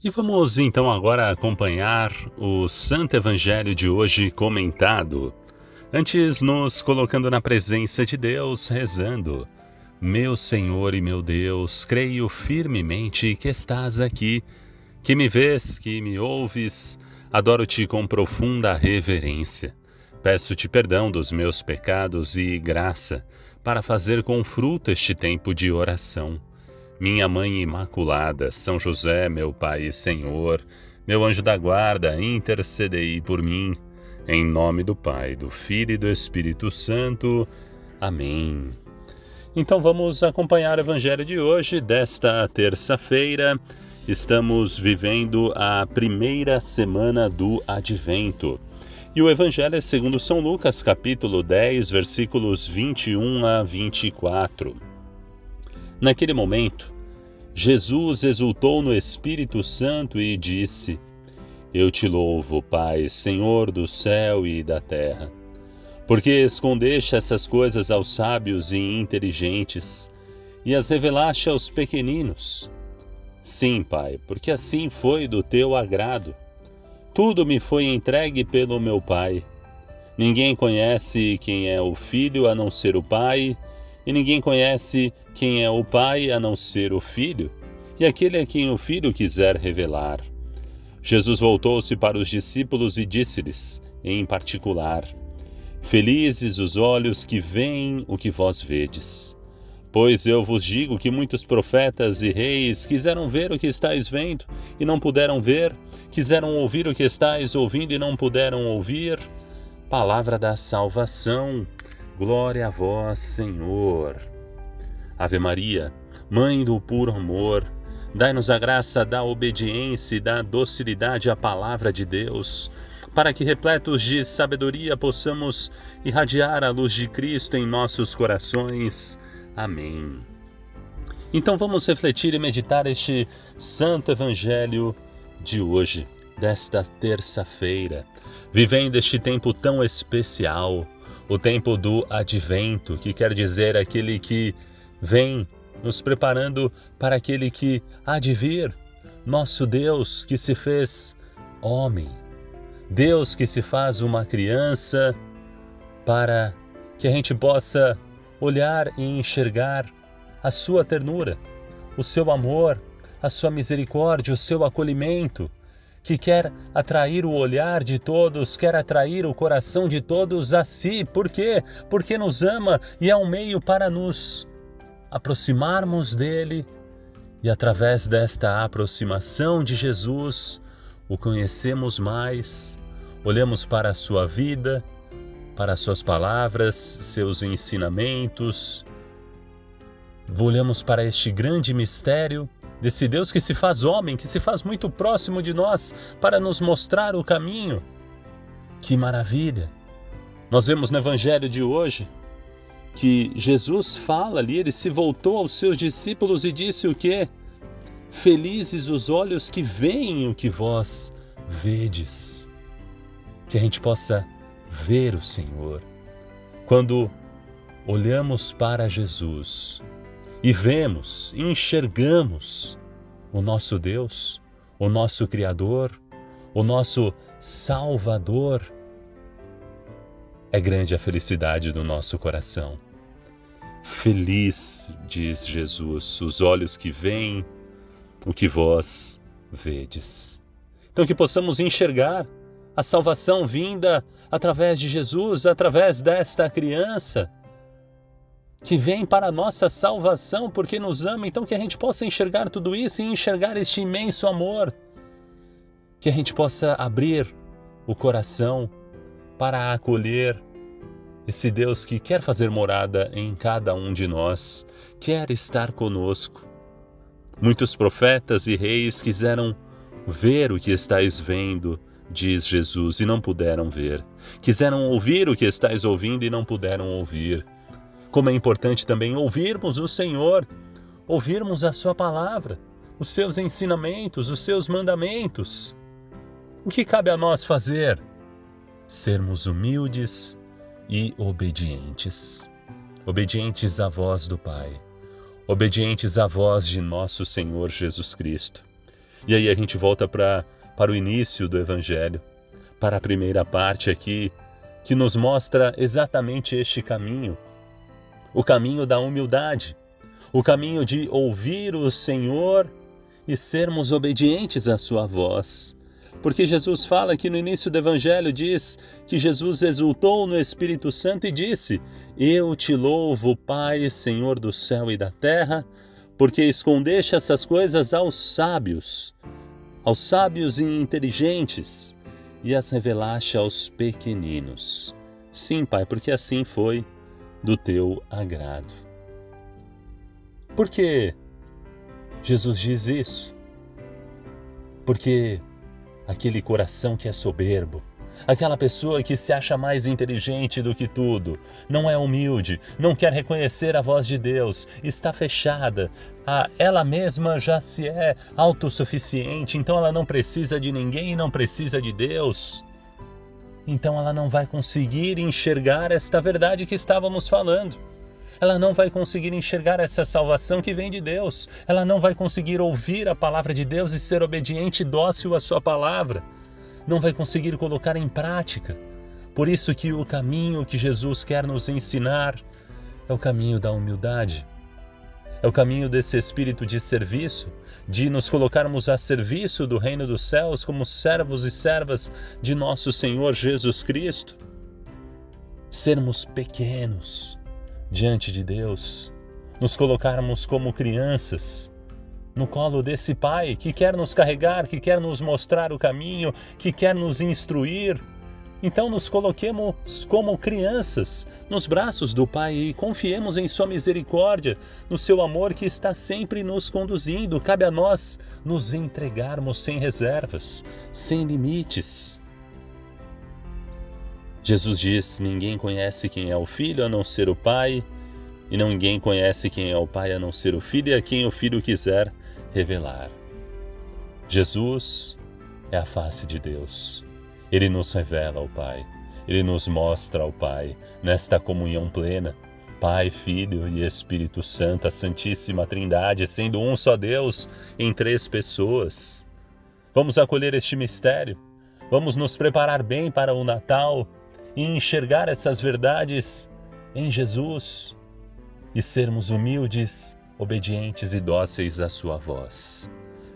E vamos então agora acompanhar o Santo Evangelho de hoje comentado. Antes, nos colocando na presença de Deus, rezando. Meu Senhor e meu Deus, creio firmemente que estás aqui, que me vês, que me ouves. Adoro-te com profunda reverência. Peço-te perdão dos meus pecados e graça para fazer com fruto este tempo de oração. Minha Mãe Imaculada, São José, meu Pai e Senhor, meu anjo da guarda, intercedei por mim. Em nome do Pai, do Filho e do Espírito Santo. Amém. Então vamos acompanhar o Evangelho de hoje, desta terça-feira. Estamos vivendo a primeira semana do Advento. E o Evangelho é segundo São Lucas, capítulo 10, versículos 21 a 24. Naquele momento, Jesus exultou no Espírito Santo e disse: Eu te louvo, Pai, Senhor do céu e da terra, porque escondeste essas coisas aos sábios e inteligentes e as revelaste aos pequeninos. Sim, Pai, porque assim foi do teu agrado. Tudo me foi entregue pelo meu Pai. Ninguém conhece quem é o Filho a não ser o Pai, e ninguém conhece quem é o Pai a não ser o Filho, e aquele a quem o Filho quiser revelar. Jesus voltou-se para os discípulos e disse-lhes, em particular: Felizes os olhos que veem o que vós vedes. Pois eu vos digo que muitos profetas e reis quiseram ver o que estáis vendo e não puderam ver, quiseram ouvir o que estáis ouvindo e não puderam ouvir. Palavra da salvação. Glória a vós, Senhor. Ave Maria, Mãe do puro amor, dai-nos a graça da obediência e da docilidade à palavra de Deus, para que, repletos de sabedoria, possamos irradiar a luz de Cristo em nossos corações. Amém. Então vamos refletir e meditar este Santo Evangelho de hoje, desta terça-feira, vivendo este tempo tão especial, o tempo do Advento, que quer dizer aquele que vem nos preparando para aquele que há de vir, nosso Deus que se fez homem, Deus que se faz uma criança, para que a gente possa olhar e enxergar a sua ternura, o seu amor, a sua misericórdia, o seu acolhimento, que quer atrair o olhar de todos, quer atrair o coração de todos a si. Por quê? Porque nos ama e é um meio para nos aproximarmos dele e, através desta aproximação de Jesus, o conhecemos mais, olhamos para a sua vida, para as suas palavras, seus ensinamentos, olhamos para este grande mistério desse Deus que se faz homem, que se faz muito próximo de nós para nos mostrar o caminho. Que maravilha! Nós vemos no Evangelho de hoje que Jesus fala ali, ele se voltou aos seus discípulos e disse o quê? Felizes os olhos que veem o que vós vedes. Que a gente possa ver o Senhor. Quando olhamos para Jesus e vemos, enxergamos o nosso Deus, o nosso Criador, o nosso Salvador, é grande a felicidade do nosso coração. Feliz, diz Jesus, os olhos que veem o que vós vedes. Então que possamos enxergar a salvação vinda através de Jesus, através desta criança, que vem para a nossa salvação porque nos ama. Então que a gente possa enxergar tudo isso e enxergar este imenso amor. Que a gente possa abrir o coração para acolher esse Deus que quer fazer morada em cada um de nós, quer estar conosco. Muitos profetas e reis quiseram ver o que estáis vendo, diz Jesus, e não puderam ver. Quiseram ouvir o que estáis ouvindo e não puderam ouvir. Como é importante também ouvirmos o Senhor, ouvirmos a sua palavra, os seus ensinamentos, os seus mandamentos. O que cabe a nós fazer? Sermos humildes e obedientes. Obedientes à voz do Pai, obedientes à voz de nosso Senhor Jesus Cristo. E aí a gente volta para o início do Evangelho, para a primeira parte aqui, que nos mostra exatamente este caminho, o caminho da humildade, o caminho de ouvir o Senhor e sermos obedientes à sua voz. Porque Jesus fala aqui no início do Evangelho, diz que Jesus exultou no Espírito Santo e disse: Eu te louvo, Pai, Senhor do céu e da terra, porque escondeste essas coisas aos sábios e inteligentes, e as revelaste aos pequeninos. Sim, Pai, porque assim foi do teu agrado. Por que Jesus diz isso? Porque aquele coração que é soberbo, aquela pessoa que se acha mais inteligente do que tudo, não é humilde, não quer reconhecer a voz de Deus, está fechada, ela mesma já se é autossuficiente, então ela não precisa de ninguém e não precisa de Deus. Então ela não vai conseguir enxergar esta verdade que estávamos falando. Ela não vai conseguir enxergar essa salvação que vem de Deus. Ela não vai conseguir ouvir a palavra de Deus e ser obediente e dócil à sua palavra. Não vai conseguir colocar em prática. Por isso que o caminho que Jesus quer nos ensinar é o caminho da humildade. É o caminho desse espírito de serviço, de nos colocarmos a serviço do reino dos céus como servos e servas de nosso Senhor Jesus Cristo. Sermos pequenos diante de Deus, nos colocarmos como crianças no colo desse Pai que quer nos carregar, que quer nos mostrar o caminho, que quer nos instruir. Então nos coloquemos como crianças nos braços do Pai e confiemos em sua misericórdia, no seu amor que está sempre nos conduzindo. Cabe a nós nos entregarmos sem reservas, sem limites. Jesus diz: ninguém conhece quem é o Filho a não ser o Pai, e ninguém conhece quem é o Pai a não ser o Filho e a quem o Filho quiser revelar. Jesus é a face de Deus. Ele nos revela ao Pai. Ele nos mostra ao Pai nesta comunhão plena. Pai, Filho e Espírito Santo, a Santíssima Trindade, sendo um só Deus em três pessoas. Vamos acolher este mistério. Vamos nos preparar bem para o Natal e enxergar essas verdades em Jesus e sermos humildes, obedientes e dóceis à sua voz.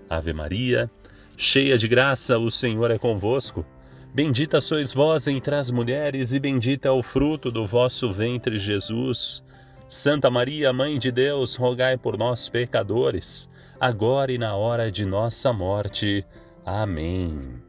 Ave Maria, cheia de graça, o Senhor é convosco. Bendita sois vós entre as mulheres e bendito é o fruto do vosso ventre, Jesus. Santa Maria, Mãe de Deus, rogai por nós, pecadores, agora e na hora de nossa morte. Amém.